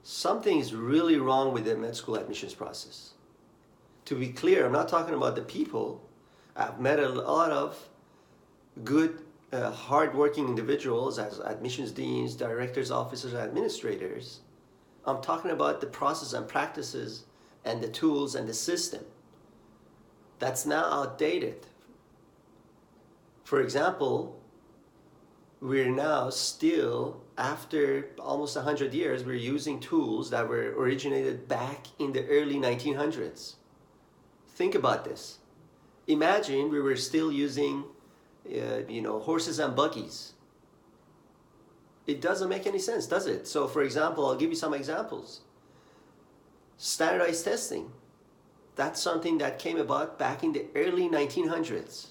something is really wrong with the med school admissions process. To be clear, I'm not talking about the people. I've met a lot of good, hard-working individuals as admissions deans, directors, officers, and administrators. I'm talking about the process and practices and the tools and the system that's now outdated. For example, we're now still, after almost 100 years, we're using tools that were originated back in the early 1900s. Think about this. Imagine we were still using, horses and buggies. It doesn't make any sense, does it? So, for example, I'll give you some examples. Standardized testing. That's something that came about back in the early 1900s.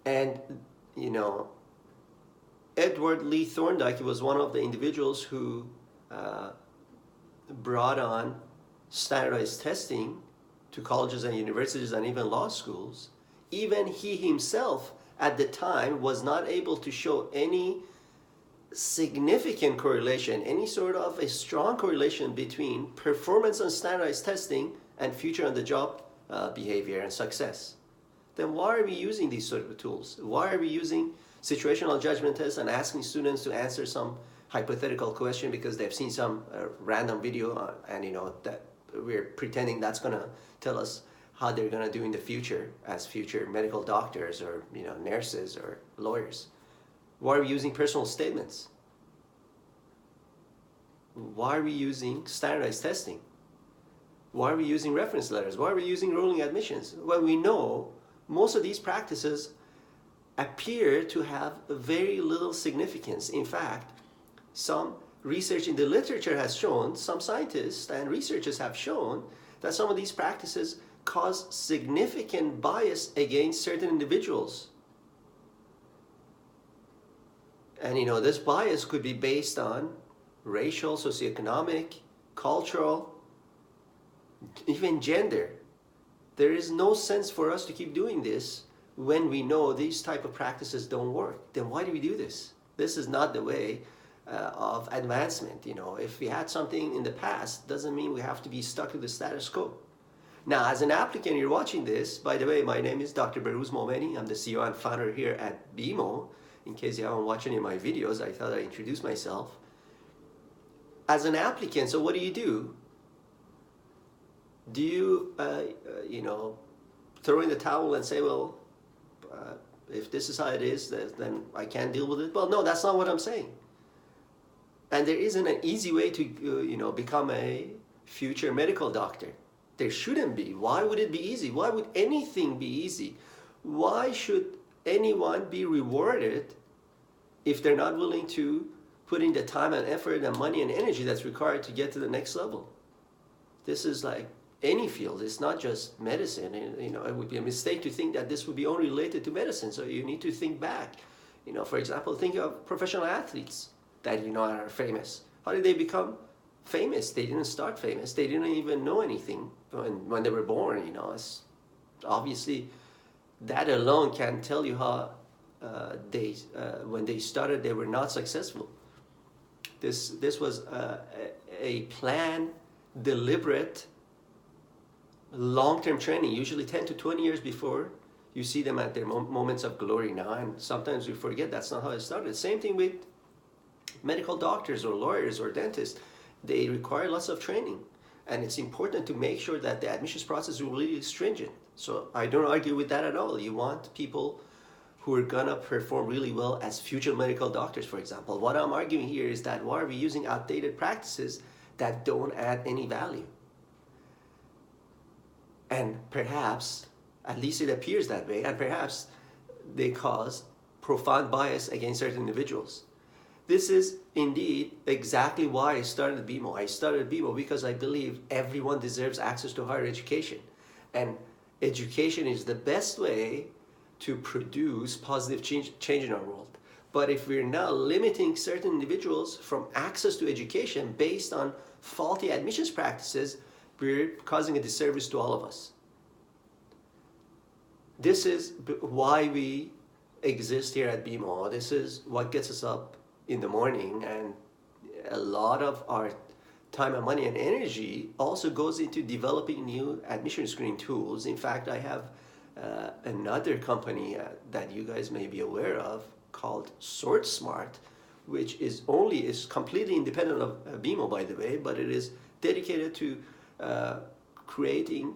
And, Edward Lee Thorndike was one of the individuals who brought on standardized testing to colleges and universities and even law schools. Even he himself at the time was not able to show any significant correlation, any sort of a strong correlation between performance on standardized testing and future on the job behavior and success. Then why are we using these sort of tools? Why are we using situational judgment tests and asking students to answer some hypothetical question because they've seen some random video and that we're pretending that's going to tell us how they're going to do in the future as future medical doctors or nurses or lawyers? Why are we using personal statements? Why are we using standardized testing? Why are we using reference letters? Why are we using rolling admissions? Well, we know most of these practices appear to have very little significance. In fact, some research in the literature has shown, some scientists and researchers have shown that some of these practices cause significant bias against certain individuals. And this bias could be based on racial, socioeconomic, cultural, even gender. There is no sense for us to keep doing this when we know these type of practices don't work. Then why do we do this? This is not the way of advancement. If we had something in the past, doesn't mean we have to be stuck to the status quo. Now, as an applicant, you're watching this. By the way, my name is Dr. Behrooz Momeni. I'm the CEO and founder here at BMO. In case you haven't watched any of my videos, I thought I'd introduce myself. As an applicant, so what do? Do you, throw in the towel and say, well, if this is how it is, then I can't deal with it? Well, no, that's not what I'm saying. And there isn't an easy way to, become a future medical doctor. There shouldn't be. Why would it be easy? Why would anything be easy? Why should anyone be rewarded if they're not willing to put in the time and effort and money and energy that's required to get to the next level? This is like any field. It's not just medicine. It would be a mistake to think that this would be only related to medicine. So you need to think back. For example, think of professional athletes that are famous. How did they become famous? They didn't start famous. They didn't even know anything when they were born. It's obviously that alone can tell you how when they started, they were not successful. This was a planned, deliberate, long-term training, usually 10 to 20 years before you see them at their moments of glory now. And sometimes we forget that's not how it started. Same thing with medical doctors or lawyers or dentists. They require lots of training. And it's important to make sure that the admissions process is really stringent. So I don't argue with that at all. You want people who are gonna perform really well as future medical doctors, for example. What I'm arguing here is that why are we using outdated practices that don't add any value? And perhaps, at least it appears that way, and perhaps they cause profound bias against certain individuals. This is indeed exactly why I started BMO. I started BMO because I believe everyone deserves access to higher education. And education is the best way to produce positive change in our world. But if we're now limiting certain individuals from access to education based on faulty admissions practices, we're causing a disservice to all of us. This is why we exist here at BMO. This is what gets us up in the morning and a lot of our time and money and energy also goes into developing new admission screening tools. In fact, I have another company that you guys may be aware of called SwordSmart, which is completely independent of BMO, by the way, but it is dedicated to creating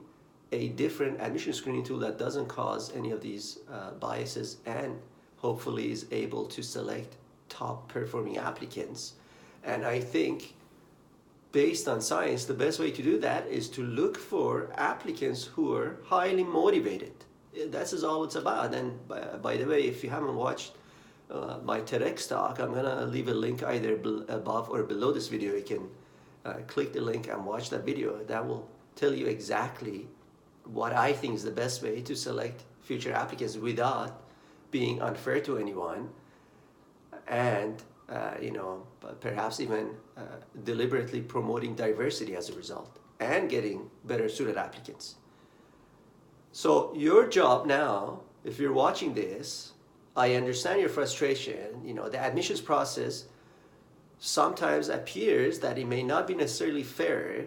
a different admission screening tool that doesn't cause any of these biases, and hopefully is able to select top performing applicants. And I think, based on science, the best way to do that is to look for applicants who are highly motivated. That's all it's about. And by the way, if you haven't watched my TEDx talk, I'm gonna leave a link either above or below this video. You can click the link and watch that video. That will tell you exactly what I think is the best way to select future applicants without being unfair to anyone, and perhaps even deliberately promoting diversity as a result and getting better suited applicants. So your job now, if you're watching this, I understand your frustration. The admissions process sometimes appears that it may not be necessarily fair.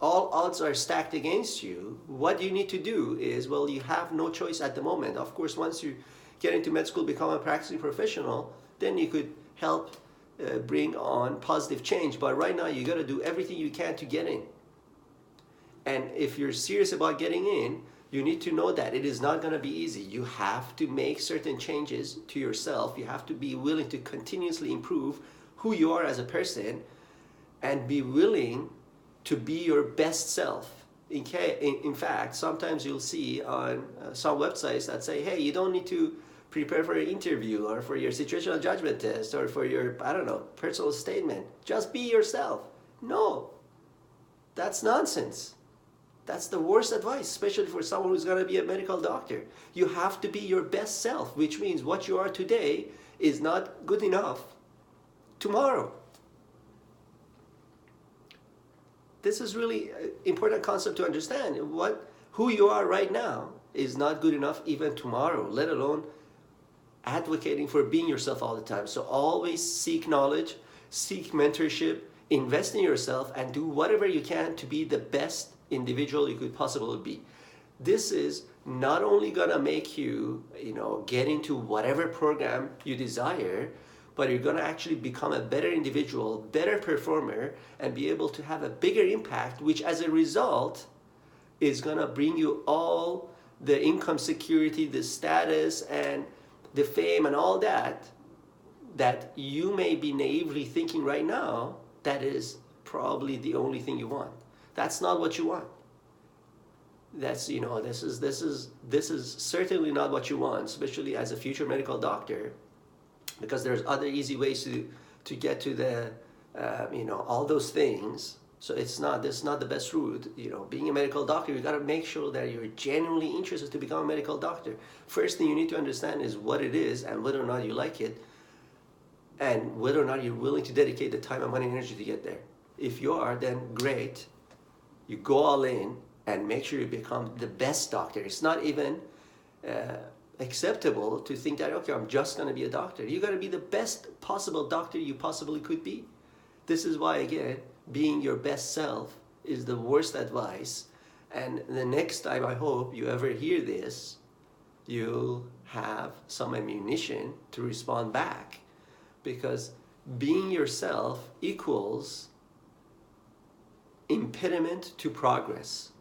All odds are stacked against you. What you need to do is, well, you have no choice at the moment. Of course, once you get into med school, become a practicing professional, then you could help bring on positive change. But right now, you got to do everything you can to get in. And if you're serious about getting in, you need to know that it is not going to be easy. You have to make certain changes to yourself. You have to be willing to continuously improve who you are as a person and be willing to be your best self. In fact, sometimes you'll see on some websites that say, hey, you don't need to prepare for an interview or for your situational judgment test or for your, personal statement. Just be yourself. No, that's nonsense. That's the worst advice, especially for someone who's going to be a medical doctor. You have to be your best self, which means what you are today is not good enough tomorrow. This is really an important concept to understand. Who you are right now is not good enough even tomorrow, let alone advocating for being yourself all the time. So always seek knowledge, seek mentorship, invest in yourself, and do whatever you can to be the best individual you could possibly be. This is not only gonna make you, get into whatever program you desire, but you're gonna actually become a better individual, better performer, and be able to have a bigger impact, which as a result is gonna bring you all the income security, the status, and the fame and all that you may be naively thinking right now that is probably the only thing you want. That's not what you want. This is certainly not what you want, especially as a future medical doctor, because there's other easy ways to get to the all those things. So this is not the best route. Being a medical doctor, you got to make sure that you're genuinely interested to become a medical doctor. First thing you need to understand is what it is and whether or not you like it, and whether or not you're willing to dedicate the time and money and energy to get there. If you are, then great. You go all in and make sure you become the best doctor. It's not even acceptable to think that, okay, I'm just going to be a doctor. You got to be the best possible doctor you possibly could be. This is why, again, being your best self is the worst advice. And the next time I hope you ever hear this, you'll have some ammunition to respond back, because being yourself equals impediment to progress.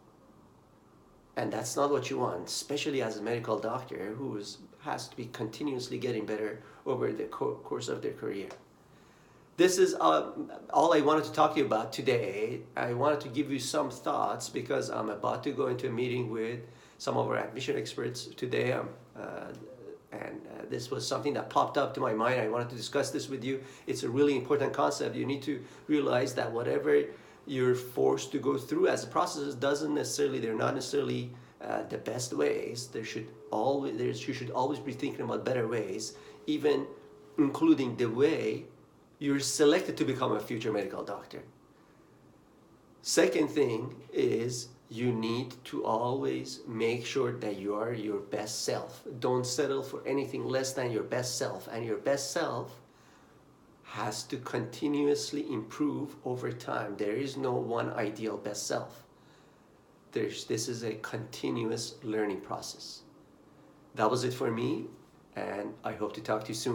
And that's not what you want, especially as a medical doctor who has to be continuously getting better over the course of their career. This is all I wanted to talk to you about today. I wanted to give you some thoughts because I'm about to go into a meeting with some of our admission experts today. This was something that popped up to my mind. I wanted to discuss this with you. It's a really important concept. You need to realize that whatever you're forced to go through as a process they're not necessarily the best ways. You should always be thinking about better ways, even including the way you're selected to become a future medical doctor. Second thing is you need to always make sure that you are your best self. Don't settle for anything less than your best self. And your best self has to continuously improve over time. There is no one ideal best self. This is a continuous learning process. That was it for me, and I hope to talk to you soon.